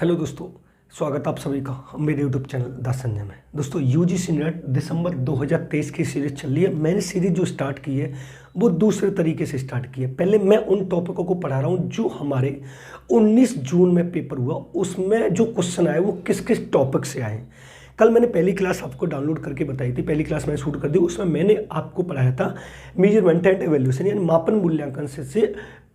Hello दोस्तों, स्वागत आप सभी का मेरे यूट्यूब चैनल द संजय में। दोस्तों यूजीसी नेट दिसंबर 2023 की सीरीज चल रही है। मैंने सीरीज जो स्टार्ट की है वो दूसरे तरीके से स्टार्ट की है। पहले मैं उन टॉपिकों को पढ़ा रहा हूँ जो हमारे 19 जून में पेपर हुआ, उसमें जो क्वेश्चन आए वो किस किस टॉपिक से आए। कल मैंने पहली क्लास आपको डाउनलोड करके बताई थी, पहली क्लास मैंने शूट कर दी। उसमें मैंने आपको पढ़ाया था मेजरमेंट एंड एवेल्यूशन यानी मापन मूल्यांकन से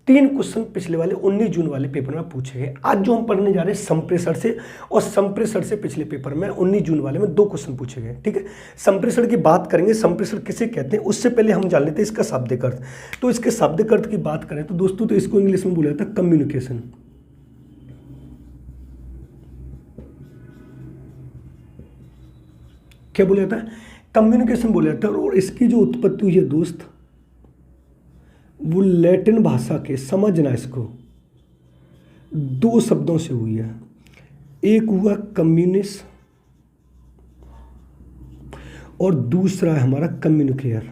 3 क्वेश्चन पिछले वाले 19 जून वाले पेपर में पूछे गए। आज जो हम पढ़ने जा रहे हैं संप्रेषण से, और संप्रेषण से पिछले पेपर में 19 जून वाले में 2 क्वेश्चन पूछे गए। ठीक है, संप्रेषण की बात करेंगे। संप्रेषण किसे कहते हैं उससे पहले हम जान लेते हैं इसका शाब्दिक अर्थ। तो इसके शाब्दिक अर्थ की बात करें तो दोस्तों, तो इसको इंग्लिश में बोला जाता है कम्युनिकेशन। क्या बोला जाता है? कम्युनिकेशन बोला जाता है। और इसकी जो उत्पत्ति हुई है दोस्त, वो लैटिन भाषा के, समझना इसको, 2 शब्दों से हुई है। एक हुआ कम्युनिस और दूसरा है हमारा कम्युनिकेयर।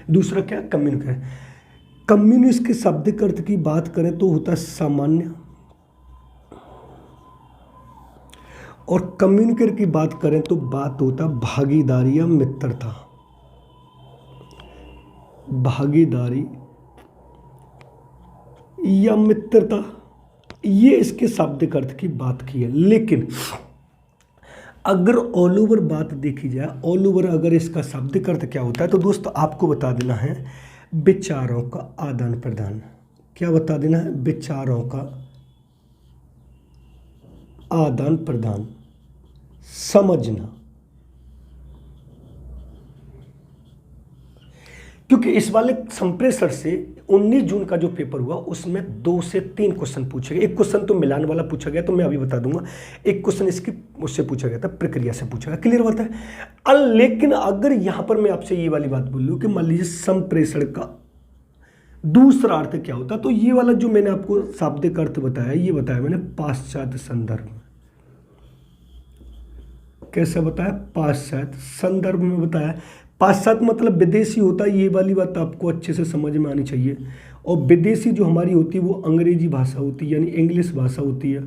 दूसरा क्या? कम्युनिकेयर। कम्युनिस के शाब्दिक अर्थ की बात करें तो होता है सामान्य, और कम्युनिकेटर की बात करें तो बात होता भागीदारी या मित्रता। भागीदारी या मित्रता, ये इसके शाब्दिक अर्थ की बात की है। लेकिन अगर ऑल ओवर बात देखी जाए, ऑल ओवर अगर इसका शाब्दिक अर्थ क्या होता है तो दोस्तों आपको बता देना है विचारों का आदान प्रदान। क्या बता देना है? विचारों का आदान प्रदान, समझना। क्योंकि इस वाले संप्रेषण से 19 जून का जो पेपर हुआ उसमें 2 से 3 क्वेश्चन पूछे गए। एक क्वेश्चन तो मिलान वाला पूछा गया, तो मैं अभी बता दूंगा। एक क्वेश्चन इसकी उससे पूछा गया था, प्रक्रिया से पूछा गया। क्लियर बात है। लेकिन अगर यहां पर मैं आपसे ये वाली बात बोल लूं कि मान लीजिए संप्रेषण का दूसरा अर्थ क्या होता, तो ये वाला जो मैंने आपको शाब्दिक अर्थ बताया, ये बताया मैंने पाश्चात्य संदर्भ में। कैसे बताया? पाश्चात्य संदर्भ में बताया। पाश्चात्य मतलब विदेशी होता है, ये वाली बात आपको अच्छे से समझ में आनी चाहिए। और विदेशी जो हमारी होती है वो अंग्रेजी भाषा होती है, यानी इंग्लिश भाषा होती है,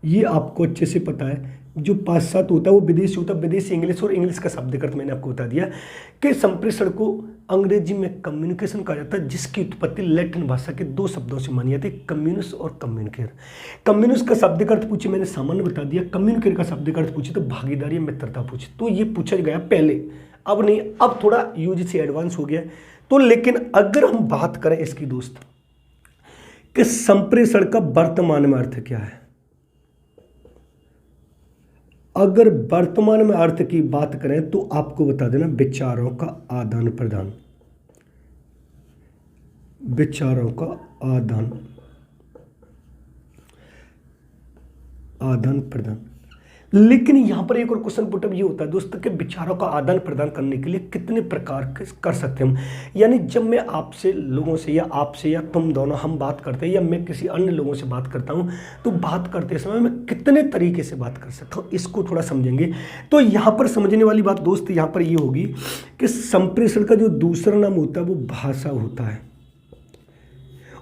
ये आपको अच्छे से पता है। जो पाश्चात्य होता है वो विदेशी होता है, विदेशी इंग्लिश। और इंग्लिश का शब्द अर्थ मैंने आपको बता दिया कि संप्रेषण को अंग्रेजी में कम्युनिकेशन कहा जाता है, जिसकी उत्पत्ति लैटिन भाषा के 2 शब्दों से मानी जाती है, कम्युनिस और कम्युनिकेयर। कम्युनिस का शब्द अर्थ पूछे मैंने सामान्य बता दिया, कम्युनिकेयर का शब्द अर्थ पूछे तो भागीदारी मित्रता पूछे। तो ये पूछा गया पहले, अब नहीं, अब थोड़ा यूजीसी एडवांस हो गया। तो लेकिन अगर हम बात करें इसकी दोस्त कि संप्रेषण का वर्तमान में अर्थ क्या है, अगर वर्तमान में अर्थ की बात करें तो आपको बता देना विचारों का आदान प्रदान। विचारों का आदान प्रदान। लेकिन यहां पर एक और क्वेश्चन पुटअप ये होता है दोस्तों कि विचारों का आदान प्रदान करने के लिए कितने प्रकार के कर सकते हैं हम। यानी जब मैं आपसे, लोगों से, या आपसे, या तुम दोनों हम बात करते हैं, या मैं किसी अन्य लोगों से बात करता हूं, तो बात करते समय मैं कितने तरीके से बात कर सकता हूं, इसको थोड़ा समझेंगे। तो यहां पर समझने वाली बात दोस्त यहां पर ये होगी कि संप्रेषण का जो दूसरा नाम होता है वो भाषा होता है,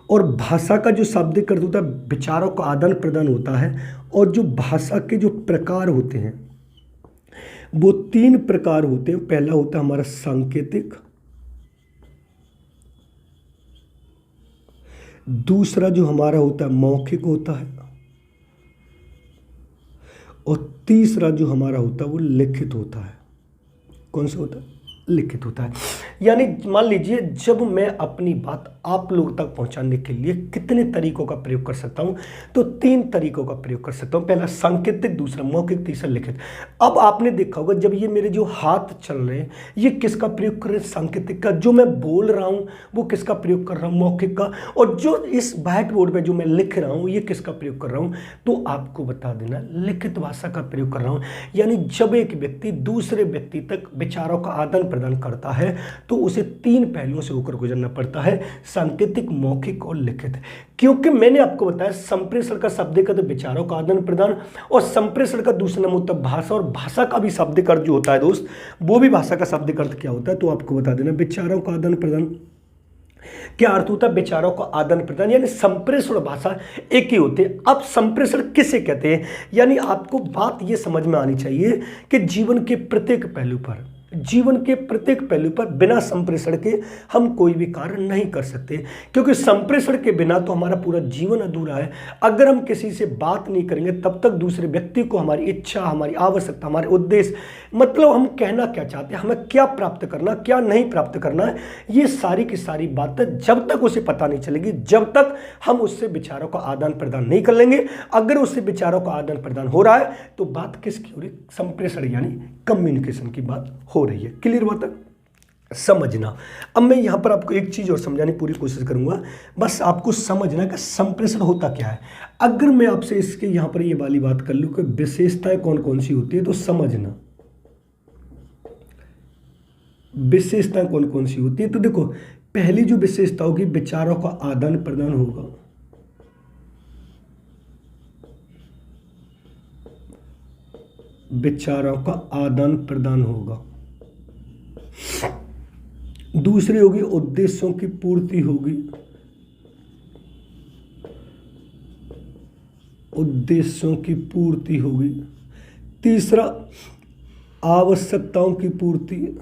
और भाषा का जो शाब्दिक अर्थ होता है विचारों का आदान प्रदान होता है। और जो भाषा के जो प्रकार होते हैं वो 3 प्रकार होते हैं। पहला होता है हमारा सांकेतिक, दूसरा जो हमारा होता है मौखिक होता है, और तीसरा जो हमारा होता है वो लिखित होता है। कौन सा होता है? लिखित होता है। यानी मान लीजिए जब मैं अपनी बात आप लोग तक पहुंचाने के लिए कितने तरीकों का प्रयोग कर सकता हूं, तो 3 तरीकों का प्रयोग कर सकता हूं। पहला सांकेतिक, दूसरा मौखिक, तीसरा लिखित। अब आपने देखा होगा जब ये मेरे जो हाथ चल रहे हैं ये किसका प्रयोग कर रहे हैं? सांकेतिक का। जो मैं बोल रहा हूं वो किसका प्रयोग कर रहा हूं? मौखिक का। और जो इस व्हाइट बोर्ड पे जो मैं लिख रहा हूं ये किसका प्रयोग कर रहा हूं? तो आपको बता देना लिखित भाषा का प्रयोग कर रहा हूं। यानी जब एक व्यक्ति दूसरे व्यक्ति तक विचारों का आदान प्रदान करता है तो उसे 3 पहलुओं से होकर गुजरना पड़ता है, सांकेतिक, मौखिक और लिखित। क्योंकि मैंने आपको बताया संप्रेषण का शाब्दिक अर्थ विचारों का आदान प्रदान, और संप्रेषण का दूसरा नाम होता है भाषा, और भाषा का भी शाब्दिक अर्थ जो होता है दोस्त, वो भी भाषा का शाब्दिक अर्थ क्या होता है तो आपको बता देना विचारों का आदान प्रदान। क्या अर्थ होता है? विचारों का आदान प्रदान, यानी संप्रेषण भाषा एक ही होती है। अब संप्रेषण किसे कहते हैं? यानी आपको बात यह समझ में आनी चाहिए कि जीवन के प्रत्येक पहलू पर बिना संप्रेषण के हम कोई भी कार्य नहीं कर सकते, क्योंकि संप्रेषण के बिना तो हमारा पूरा जीवन अधूरा है। अगर हम किसी से बात नहीं करेंगे तब तक दूसरे व्यक्ति को हमारी इच्छा, हमारी आवश्यकता, हमारे उद्देश्य, मतलब हम कहना क्या चाहते हैं, हमें क्या प्राप्त करना, क्या नहीं प्राप्त करना है, ये सारी की सारी बातें जब तक उसे पता नहीं चलेगी, जब तक हम उससे विचारों का आदान प्रदान नहीं कर लेंगे। अगर उससे विचारों का आदान प्रदान हो रहा है तो बात किसकी हो रही? संप्रेषण यानी कम्युनिकेशन की बात हो रही है। क्लियर बात है? समझना। अब मैं यहां पर आपको एक चीज और समझाने की पूरी कोशिश करूंगा, बस आपको समझना कि संप्रेषण होता क्या है। अगर मैं आपसे इसके यहां पर ये वाली बात कर लूं कि विशेषताएं कौन कौन सी होती है, तो समझना विशेषताएं कौन कौन सी होती है। तो देखो, पहली जो विशेषता होगी, विचारों का आदान प्रदान होगा। विचारों का आदान प्रदान होगा। दूसरी होगी उद्देश्यों की पूर्ति होगी। उद्देश्यों की पूर्ति होगी। तीसरा, आवश्यकताओं की पूर्ति।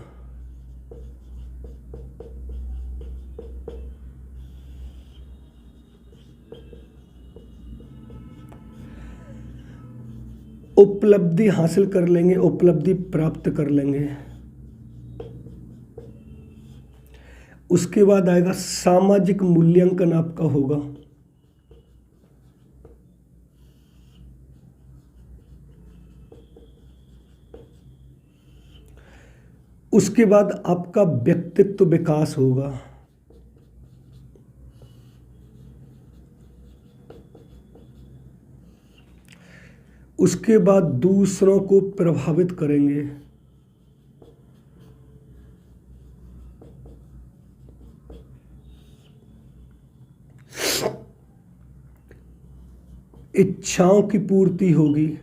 उपलब्धि हासिल कर लेंगे, उपलब्धि प्राप्त कर लेंगे। उसके बाद आएगा सामाजिक मूल्यांकन आपका होगा। उसके बाद आपका व्यक्तित्व विकास होगा। उसके बाद दूसरों को प्रभावित करेंगे। इच्छाओं की पूर्ति होगी।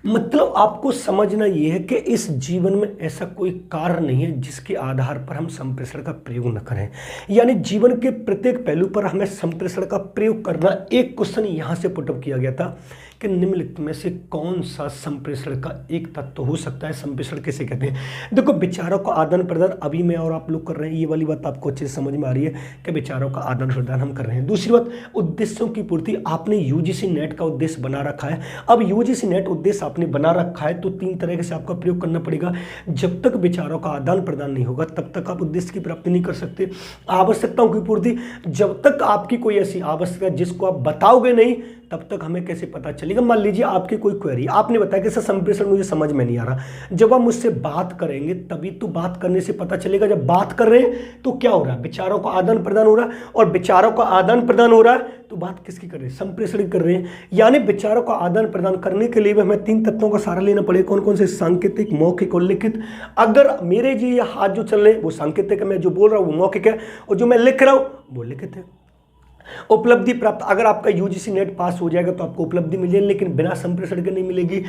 मतलब आपको समझना यह है कि इस जीवन में ऐसा कोई कार्य नहीं है जिसके आधार पर हम संप्रेषण का प्रयोग न करें। यानी जीवन के प्रत्येक पहलू पर हमें संप्रेषण का प्रयोग करना। एक क्वेश्चन यहां से पुटअप किया गया था कि निम्नलिखित में से कौन सा संप्रेषण का एक तत्व हो सकता है? संप्रेषण किसे कहते हैं? देखो, विचारों का आदान प्रदान अभी मैं और आप लोग कर रहे हैं, ये वाली बात आपको अच्छे से समझ में आ रही है कि विचारों का आदान प्रदान हम कर रहे हैं। दूसरी बात, उद्देश्यों की पूर्ति। आपने यूजीसी नेट का उद्देश्य बना रखा है। अब यूजीसी नेट उद्देश्य आपने बना रखा है तो तीन तरह से आपका प्रयोग करना पड़ेगा। जब तक विचारों का आदान प्रदान नहीं होगा तब तक आप उद्देश्य की प्राप्ति नहीं कर सकते। आवश्यकताओं की पूर्ति, जब तक आपकी कोई ऐसी आवश्यकता जिसको आप बताओगे नहीं तब तक हमें कैसे पता चलेगा? मान लीजिए आपकी कोई क्वेरी, आपने बताया कि सर संप्रेषण मुझे समझ में नहीं आ रहा। जब आप मुझसे बात करेंगे तभी तो बात करने से पता चलेगा। जब बात कर रहे हैं तो क्या हो रहा है? विचारों का आदान प्रदान हो रहा है, और विचारों का आदान प्रदान हो रहा है तो बात किसकी कर रहे हैं? संप्रेषण की कर रहे हैं। यानी विचारों का आदान प्रदान करने के लिए भी हमें तीन तत्वों का सहारा लेना पड़ेगा। कौन कौन से? सांकेतिक, मौखिक और लिखित। अगर मेरे जी ये हाथ जो चल रहे हैं वो सांकेतिक है, मैं जो बोल रहा हूँ वो मौखिक है, और जो मैं लिख रहा हूँ वो लिखित है। उपलब्धि प्राप्त, अगर आपका यूजीसी नेट पास हो जाएगा तो आपको उपलब्धि मिलेगी, लेकिन बिना संप्रेषण के नहीं मिलेगी।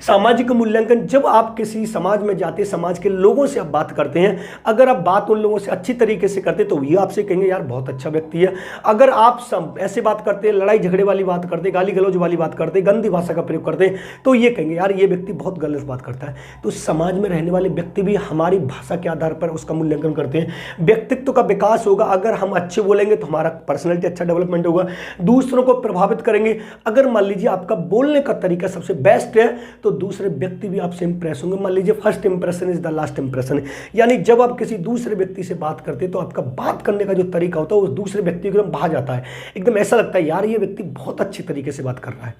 सामाजिक मूल्यांकन, जब आप किसी समाज में जाते हैं, समाज के लोगों से आप बात करते हैं, अगर आप बात उन लोगों से अच्छी तरीके से करते तो ये आपसे कहेंगे यार बहुत अच्छा व्यक्ति है। अगर आप ऐसे बात करते हैं, लड़ाई झगड़े वाली बात करते, गाली गलौज वाली बात करते, गंदी भाषा का प्रयोग करते हैं, तो ये कहेंगे यार ये व्यक्ति बहुत गलत बात करता है। तो समाज में रहने वाले व्यक्ति भी हमारी भाषा के आधार पर उसका मूल्यांकन करते हैं। व्यक्तित्व का विकास होगा, अगर हम अच्छे बोलेंगे तो हमारा पर्सनैलिटी अच्छा डेवलपमेंट होगा। दूसरों को प्रभावित करेंगे, अगर मान लीजिए आपका बोलने का तरीका सबसे बेस्ट है तो दूसरे व्यक्ति भी आपसे इंप्रेस होंगे। मान लीजिए first impression is the last impression, यानी जब आप किसी दूसरे व्यक्ति से बात करते हैं तो आपका बात करने का जो तरीका होता है वो दूसरे व्यक्ति को एकदम भा जाता है, एकदम ऐसा लगता है यार ये व्यक्ति बहुत अच्छी तरीके से बात कर रहा है।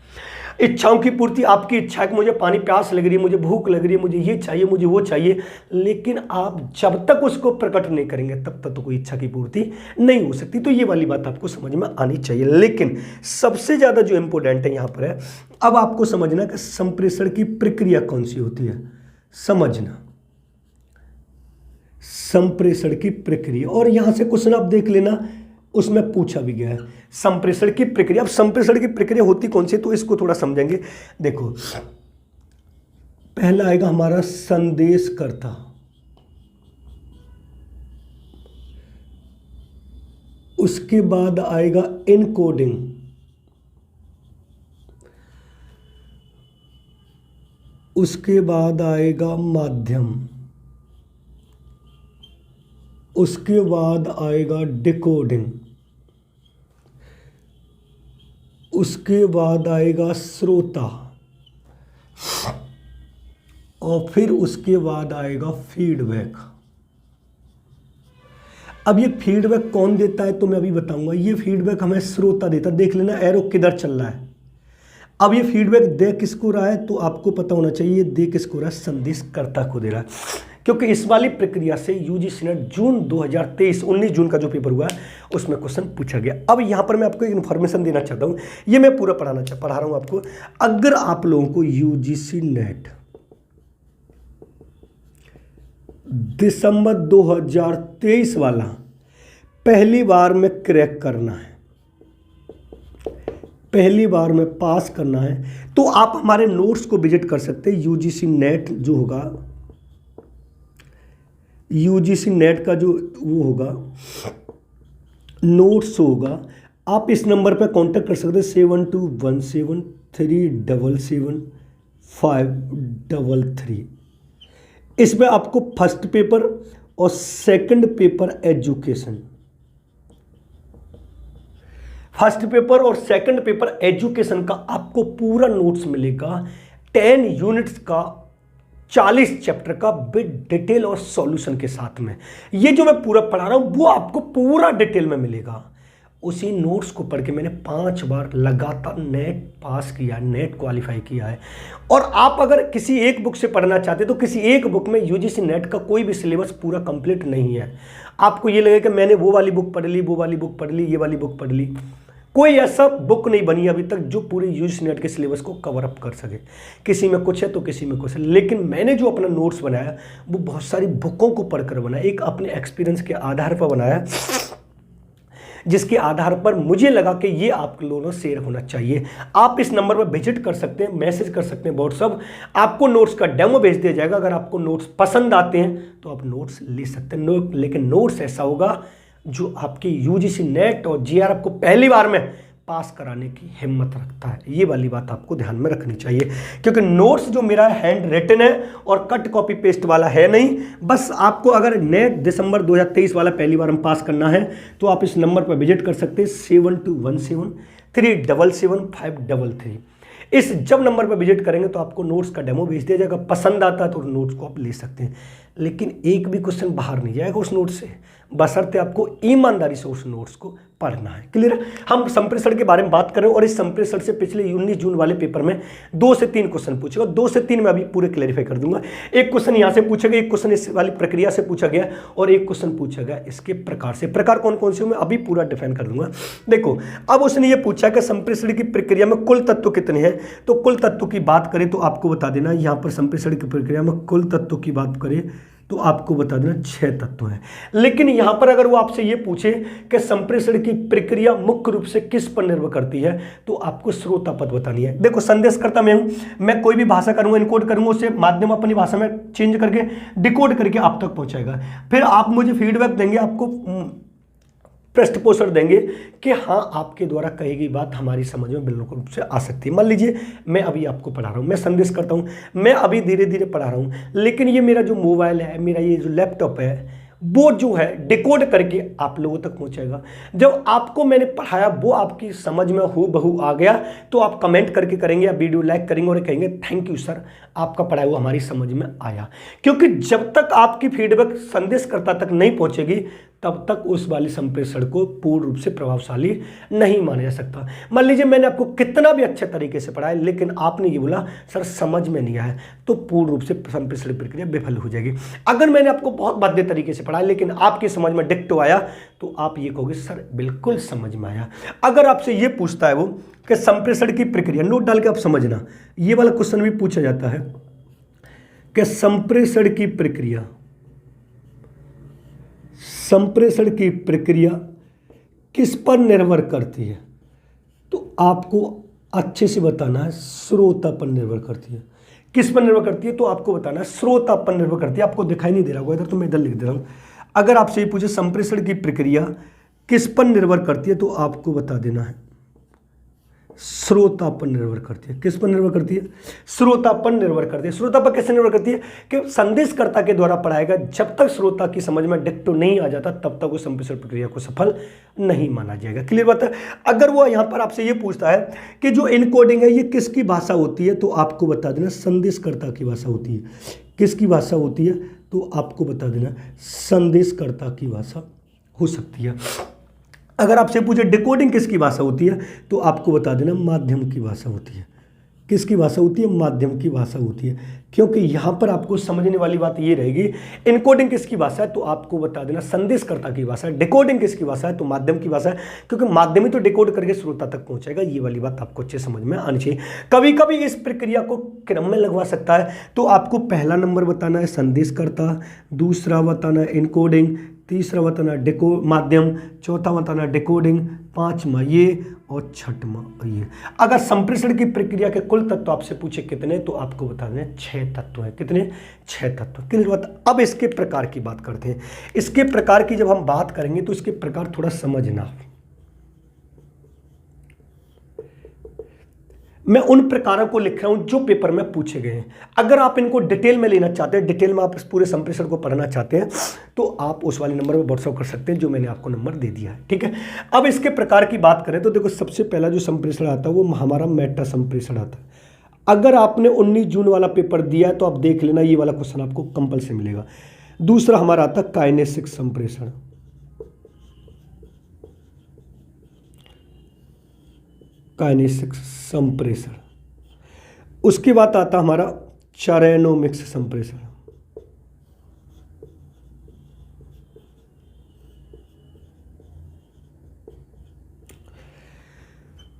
इच्छाओं की पूर्ति, आपकी इच्छा है कि मुझे पानी प्यास लग रही है, मुझे भूख लग रही है, मुझे ये चाहिए, मुझे वो चाहिए, लेकिन आप जब तक उसको प्रकट नहीं करेंगे तब तक तो कोई इच्छा की पूर्ति नहीं हो सकती। तो ये वाली बात आपको समझ में आनी चाहिए। लेकिन सबसे ज्यादा जो इंपॉर्टेंट है यहां पर है, अब आपको समझना कि संप्रेषण की प्रक्रिया कौन सी होती है। समझना संप्रेषण की प्रक्रिया, और यहां से क्वेश्चन आप देख लेना, उसमें पूछा भी गया है संप्रेषण की प्रक्रिया। अब संप्रेषण की प्रक्रिया होती कौन सी, तो इसको थोड़ा समझेंगे। देखो, पहला आएगा हमारा संदेशकर्ता। उसके बाद आएगा इनकोडिंग, उसके बाद आएगा माध्यम, उसके बाद आएगा डिकोडिंग, उसके बाद आएगा श्रोता, और फिर उसके बाद आएगा फीडबैक। अब ये फीडबैक कौन देता है तो मैं अभी बताऊंगा। ये फीडबैक हमें श्रोता देता है। देख लेना एरो किधर चल रहा है। अब ये फीडबैक दे किसको रहा है तो आपको पता होना चाहिए दे किसको रहा है, संदेशकर्ता को दे रहा है। क्योंकि इस वाली प्रक्रिया से यूजीसी नेट जून 2023 19 जून का जो पेपर हुआ है उसमें क्वेश्चन पूछा गया। अब यहाँ पर मैं आपको एक इन्फॉर्मेशन देना चाहता हूँ, ये मैं पूरा पढ़ा रहा हूँ आपको। अगर आप लोगों को यूजीसी नेट दिसंबर 2023 वाला पहली बार में क्रैक करना है, पहली बार में पास करना है, तो आप हमारे नोट्स को विजिट कर सकते हैं। यूजीसी नेट जो होगा, यूजीसी नेट का जो वो होगा नोट्स होगा, आप इस नंबर पर कांटेक्ट कर सकते हैं 7217377533। इसमें आपको फर्स्ट पेपर और second paper education, first paper और सेकंड पेपर एजुकेशन का आपको पूरा नोट्स मिलेगा। 10 यूनिट्स का 40 चैप्टर का विद डिटेल और सॉल्यूशन के साथ में। ये जो मैं पूरा पढ़ा रहा हूं वो आपको पूरा डिटेल में मिलेगा। उसी नोट्स को पढ़ के मैंने 5 बार लगातार नेट पास किया, नेट क्वालिफाई किया है। और आप अगर किसी एक बुक से पढ़ना चाहते तो किसी एक बुक में यूजीसी नेट का कोई भी सिलेबस पूरा कंप्लीट नहीं है। आपको ये लगेगा कि मैंने वो वाली बुक पढ़ ली, वो वाली बुक पढ़ ली, ये वाली बुक पढ़ ली, कोई ऐसा बुक नहीं बनी अभी तक जो पूरे यूजीसी नेट के सिलेबस को कवर अप कर सके। किसी में कुछ है तो किसी में कुछ है, लेकिन मैंने जो अपना नोट्स बनाया वो बहुत सारी बुकों को पढ़कर बनाया, एक अपने एक्सपीरियंस के आधार पर बनाया, जिसके आधार पर मुझे लगा कि ये आप लोगों से शेयर होना चाहिए। आप इस नंबर पर विजिट कर सकते हैं, मैसेज कर सकते हैं व्हाट्सअप, आपको नोट्स का डेमो भेज दिया जाएगा। अगर आपको नोट्स पसंद आते हैं तो आप नोट्स ले सकते हैं, लेकिन नोट्स ऐसा होगा जो आपकी यूजीसी नेट और जीआरएफ को पहली बार में पास कराने की हिम्मत रखता है। ये वाली बात आपको ध्यान में रखनी चाहिए, क्योंकि नोट्स जो मेरा हैंड रिटन है और कट कॉपी पेस्ट वाला है नहीं। बस आपको अगर नेट दिसंबर 2023 वाला पहली बार में पास करना है तो आप इस नंबर पर विजिट कर सकते हैं 7217377533। इस जब नंबर पर विजिट करेंगे तो आपको नोट्स का डेमो भेज दिया जाएगा। पसंद आता है तो नोट्स को आप ले सकते हैं, लेकिन एक भी क्वेश्चन बाहर नहीं जाएगा उस नोट्स से, बशर्ते आपको ईमानदारी से उस नोट्स को पढ़ना है। क्लियर? हम संप्रेषण के बारे में बात करें और इस संप्रेषण से पिछले 19 जून वाले पेपर में 2 से 3 क्वेश्चन पूछेगा। 2 से 3 मैं अभी पूरे क्लैरिफाई कर दूंगा। एक क्वेश्चन यहाँ से पूछा गया, एक क्वेश्चन इस वाली प्रक्रिया से पूछा गया और एक क्वेश्चन पूछा गया इसके प्रकार से। प्रकार कौन कौन से मैं अभी पूरा डिफाइन कर दूंगा। देखो, अब उसने ये पूछा कि संप्रेषण की प्रक्रिया में कुल तत्व कितने हैं, तो कुल तत्व की बात करें तो आपको बता देना, यहाँ पर संप्रेषण की प्रक्रिया में कुल तत्व की बात करें तो आपको बता देना 6 तत्व हैं। लेकिन यहां पर अगर वो आपसे ये पूछे कि संप्रेषण की प्रक्रिया मुख्य रूप से किस पर निर्भर करती है तो आपको स्रोता पद बतानी है। देखो, संदेशकर्ता मैं हूं, मैं कोई भी भाषा करूंगा, इनकोड करूंगा, उसे माध्यम अपनी भाषा में चेंज करके डिकोड करके आप तक पहुंचाएगा। फिर आप मुझे फीडबैक देंगे, आपको पृष्ठपोषण देंगे कि हाँ आपके द्वारा कही गई बात हमारी समझ में बिल्कुल रूप से आ सकती है। मान लीजिए मैं अभी आपको पढ़ा रहा हूँ, मैं संदेश करता हूँ, मैं अभी धीरे धीरे पढ़ा रहा हूँ, लेकिन ये मेरा जो मोबाइल है, मेरा ये जो लैपटॉप है, वो जो है डिकोड करके आप लोगों तक पहुंचाएगा। जब आपको मैंने पढ़ाया वो आपकी समझ में हूबहू आ गया तो आप कमेंट करके करेंगे या वीडियो लाइक करेंगे और कहेंगे थैंक यू सर, आपका पढ़ाया हुआ हमारी समझ में आया। क्योंकि जब तक आपकी फीडबैक संदेशकर्ता तक नहीं पहुंचेगी तब तक उस वाली संप्रेषण को पूर्ण रूप से प्रभावशाली नहीं माना जा सकता। मान लीजिए मैंने आपको कितना भी अच्छे तरीके से पढ़ाया लेकिन आपने ये बोला सर समझ में नहीं आया, तो पूर्ण रूप से संप्रेषण प्रक्रिया विफल हो जाएगी। अगर मैंने आपको बहुत भद्दे तरीके से पढ़ाया लेकिन आपकी समझ में डिक्टो आया तो आप ये कहोगे सर बिल्कुल समझ में आया। अगर आपसे ये पूछता है वो कि संप्रेषण की प्रक्रिया, नोट डाल के आप समझना, ये वाला क्वेश्चन भी पूछा जाता है कि संप्रेषण की प्रक्रिया किस पर निर्भर करती है, तो आपको अच्छे से बताना है श्रोता पर निर्भर करती है। किस पर निर्भर करती है तो आपको बताना है श्रोता पर निर्भर करती है। आपको दिखाई नहीं दे रहा होगा इधर, तो मैं इधर लिख दे रहा हूं। अगर आपसे ये पूछे संप्रेषण की प्रक्रिया किस पर निर्भर करती है, तो आपको बता देना है श्रोता पर निर्भर करती है। किस पर निर्भर करती है? श्रोता पर निर्भर करती है। श्रोता पर कैसे निर्भर करती है कि संदेशकर्ता के द्वारा पढ़ाएगा, जब तक श्रोता की समझ में डिक्टो नहीं आ जाता तब तक उस संप्रेषण प्रक्रिया को सफल नहीं माना जाएगा। क्लियर बात है? अगर वो यहां पर आपसे ये पूछता है कि जो इनकोडिंग है ये किसकी भाषा होती है, तो आपको बता देना संदेशकर्ता की भाषा होती है। किसकी भाषा होती है, तो आपको बता देना संदेशकर्ता की भाषा हो सकती है। अगर आपसे पूछे डिकोडिंग किसकी भाषा होती है, तो आपको बता देना माध्यम की भाषा होती है। किसकी भाषा होती है? माध्यम की भाषा होती है। क्योंकि यहाँ पर आपको समझने वाली बात ये रहेगी, इनकोडिंग किसकी भाषा है, तो आपको बता देना संदेशकर्ता की भाषा है। डिकोडिंग किसकी भाषा है, तो माध्यम की भाषा है, क्योंकि माध्यम ही तो डिकोड करके श्रोता तक पहुंचाएगा। ये वाली बात आपको अच्छे समझ में आनी चाहिए। कभी कभी इस प्रक्रिया को क्रम में लगवा सकता है, तो आपको पहला नंबर बताना है संदेशकर्ता, दूसरा बताना है इनकोडिंग, तीसरा बताना डिको माध्यम, चौथा बताना डिकोडिंग, पांचवा ये और छठवां ये। अगर संप्रेषण की प्रक्रिया के कुल तत्व आपसे पूछे कितने, तो आपको बता दें 6 तत्व हैं। कितने? 6 तत्व। क्लियर बात? अब इसके प्रकार की बात करते हैं। इसके प्रकार की जब हम बात करेंगे तो इसके प्रकार थोड़ा समझना। मैं उन प्रकारों को लिख रहा हूं जो पेपर में पूछे गए हैं। अगर आप इनको डिटेल में लेना चाहते हैं, डिटेल में आप इस पूरे संप्रेषण को पढ़ना चाहते हैं, तो आप उस वाले नंबर पर व्हाट्सएप कर सकते हैं जो मैंने आपको नंबर दे दिया है। ठीक है, अब इसके प्रकार की बात करें तो देखो, सबसे पहला जो संप्रेषण आता है वो हमारा मेटा संप्रेषण आता है। अगर आपने 19 जून वाला पेपर दिया है तो आप देख लेना, ये वाला क्वेश्चन आपको कंपल्सरी मिलेगा। दूसरा हमारा आता है काइनेसिक संप्रेषण। काइनेसिक संप्रेषण। उसके बाद आता हमारा चायरोनोमिक्स संप्रेषण।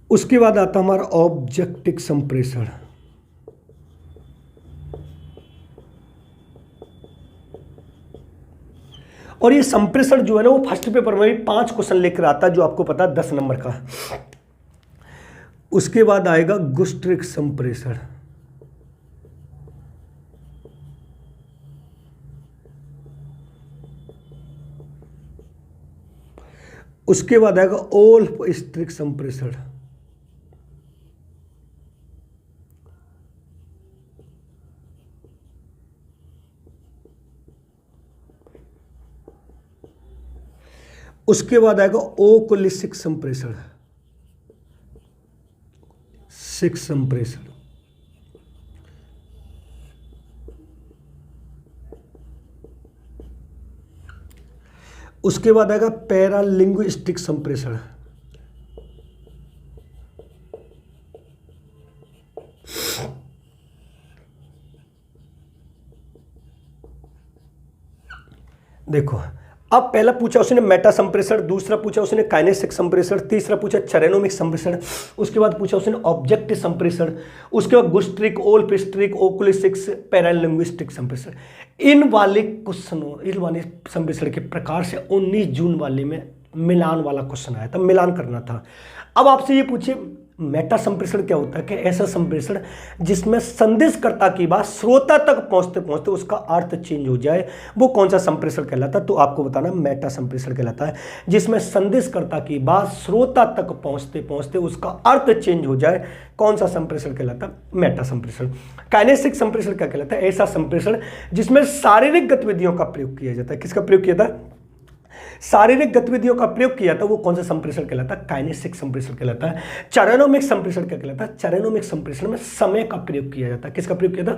उसके बाद आता हमारा ऑब्जेक्टिव संप्रेषण। और ये संप्रेषण जो है ना, वो फर्स्ट पेपर में भी 5 क्वेश्चन लेकर आता है, जो आपको पता है 10 नंबर का। उसके बाद आएगा गुस्ट्रिक संप्रेषण। उसके बाद आएगा ओल्फस्ट्रिक संप्रेषण। उसके बाद आएगा ओकुलिसिक संप्रेषण। संप्रेषण। उसके बाद आएगा पैरालिंग्विस्टिक संप्रेषण। देखो, अब पहला पूछा उसने मेटा संप्रेषण, दूसरा पूछा उसने काइनेसिक संप्रेषण, तीसरा पूछा चायरोनोमिक संप्रेषण, उसके बाद पूछा उसने ऑब्जेक्टिव संप्रेषण, उसके बाद गुस्ट्रिक, ओल्फस्ट्रिक, ओकुलिसिक, पैरालिंग्विस्टिक संप्रेषण। इन वाले क्वेश्चनों, इन वाले संप्रेषण के प्रकार से 19 जून वाले में मिलान वाला क्वेश्चन आया था, मिलान करना था। अब आपसे ये पूछे मेटा संप्रेषण क्या होता है, कि ऐसा संप्रेषण जिसमें संदेशकर्ता की बात श्रोता तक पहुंचते पहुंचते उसका अर्थ चेंज हो जाए, वो कौन सा संप्रेषण कहलाता है, तो आपको बताना मेटा संप्रेषण कहलाता है। जिसमें संदेशकर्ता की बात श्रोता तक पहुंचते पहुंचते उसका अर्थ चेंज हो जाए, कौन सा संप्रेषण कहलाता है, मेटा संप्रेषण। काइनेसिक संप्रेषण क्या कहलाता है, ऐसा संप्रेषण जिसमें शारीरिक गतिविधियों का प्रयोग किया जाता है। किसका प्रयोग किया था, शारीरिक गतिविधियों का प्रयोग किया था, वो कौन सा संप्रेषण कहलाता है, काइनेसिक संप्रेषण कहलाता है। चायरोनोमिक संप्रेषण क्या कहलाता है, चायरोनोमिक संप्रेषण में समय का प्रयोग किया जाता है। किसका प्रयोग किया था,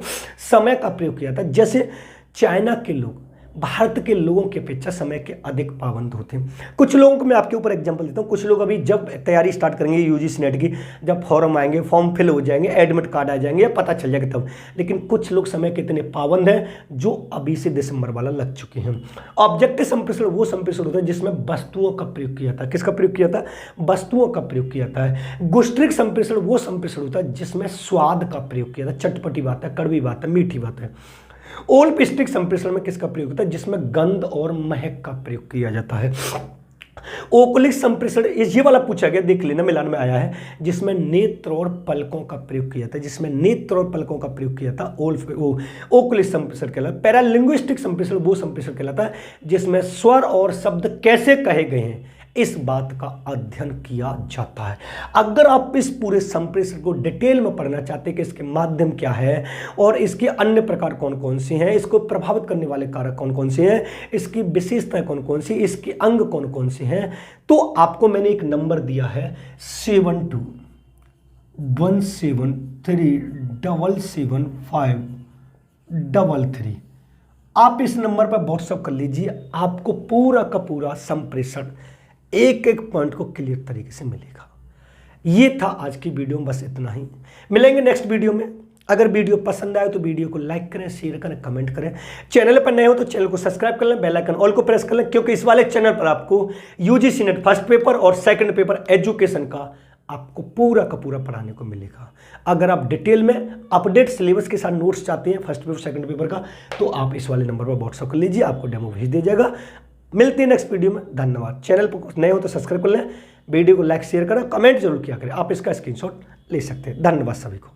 समय का प्रयोग किया था। जैसे चाइना के लोग भारत के लोगों की अपेक्षा समय के अधिक पाबंद होते हैं। कुछ लोगों को मैं आपके ऊपर एग्जांपल देता हूँ। कुछ लोग अभी जब तैयारी स्टार्ट करेंगे यूजीसी नेट की, जब फॉर्म आएंगे, फॉर्म फिल हो जाएंगे, एडमिट कार्ड आ जाएंगे, पता चल जाएगा तब। लेकिन कुछ लोग समय के इतने पाबंद हैं जो अभी से दिसंबर वाला लग चुके हैं। ऑब्जेक्टिव संप्रेषण वो संप्रेषण होता है जिसमें वस्तुओं का प्रयोग किया था। किसका प्रयोग किया था, वस्तुओं का प्रयोग किया था। गुस्ट्रिक संप्रेषण वो संप्रेषण होता है जिसमें स्वाद का प्रयोग किया था, चटपटी बात है, कड़वी बात है, मीठी बात है। ओल्फस्ट्रिक संप्रेषण में किसका प्रयोग होता है, जिसमें गंध और महक का प्रयोग किया जाता है। ओकुलिक संप्रेषण ये वाला पूछा गया, देख लेना, मिलान में आया है, जिसमें नेत्र और पलकों का प्रयोग किया था, जिसमें नेत्र और पलकों का प्रयोग किया था, ओकुलिक संप्रेषण कहलाता है। पैरालिंग्विस्टिक संप्रेषण वो संप्रेषण कहलाता है जिसमें स्वर और शब्द कैसे कहे गए हैं इस बात का अध्ययन किया जाता है। अगर आप इस पूरे संप्रेषण को डिटेल में पढ़ना चाहते हैं कि इसके माध्यम क्या है और इसके अन्य प्रकार कौन कौन से हैं, इसको प्रभावित करने वाले कारक कौन कौन से हैं, इसकी विशेषताएं कौन कौन सी, इसके अंग कौन कौन से हैं, तो आपको मैंने एक नंबर दिया है 72177533। आप इस नंबर पर व्हाट्सअप कर लीजिए, आपको पूरा का पूरा संप्रेषण एक एक पॉइंट को क्लियर तरीके से मिलेगा। ये था आज की वीडियो में, बस इतना ही। मिलेंगे नेक्स्ट वीडियो में। अगर वीडियो पसंद आए तो वीडियो को लाइक करें, शेयर करें, कमेंट करें। चैनल पर नए हो तो चैनल को सब्सक्राइब कर लें, बेल आइकन ऑल को प्रेस कर लें, क्योंकि इस वाले चैनल पर आपको यूजीसी नेट फर्स्ट पेपर और सेकंड पेपर एजुकेशन का आपको पूरा का पूरा पढ़ाने को मिलेगा। अगर आप डिटेल में अपडेट सिलेबस के साथ नोट्स चाहते हैं फर्स्ट पेपर सेकंड पेपर का, तो आप इस वाले नंबर पर व्हाट्सअप कर लीजिए, आपको डेमो भेज दिया जाएगा। मिलते हैं नेक्स्ट वीडियो में। धन्यवाद। चैनल पर नए हो तो सब्सक्राइब कर लें, वीडियो को लाइक शेयर करें, कमेंट जरूर किया करें। आप इसका स्क्रीनशॉट ले सकते हैं। धन्यवाद सभी को।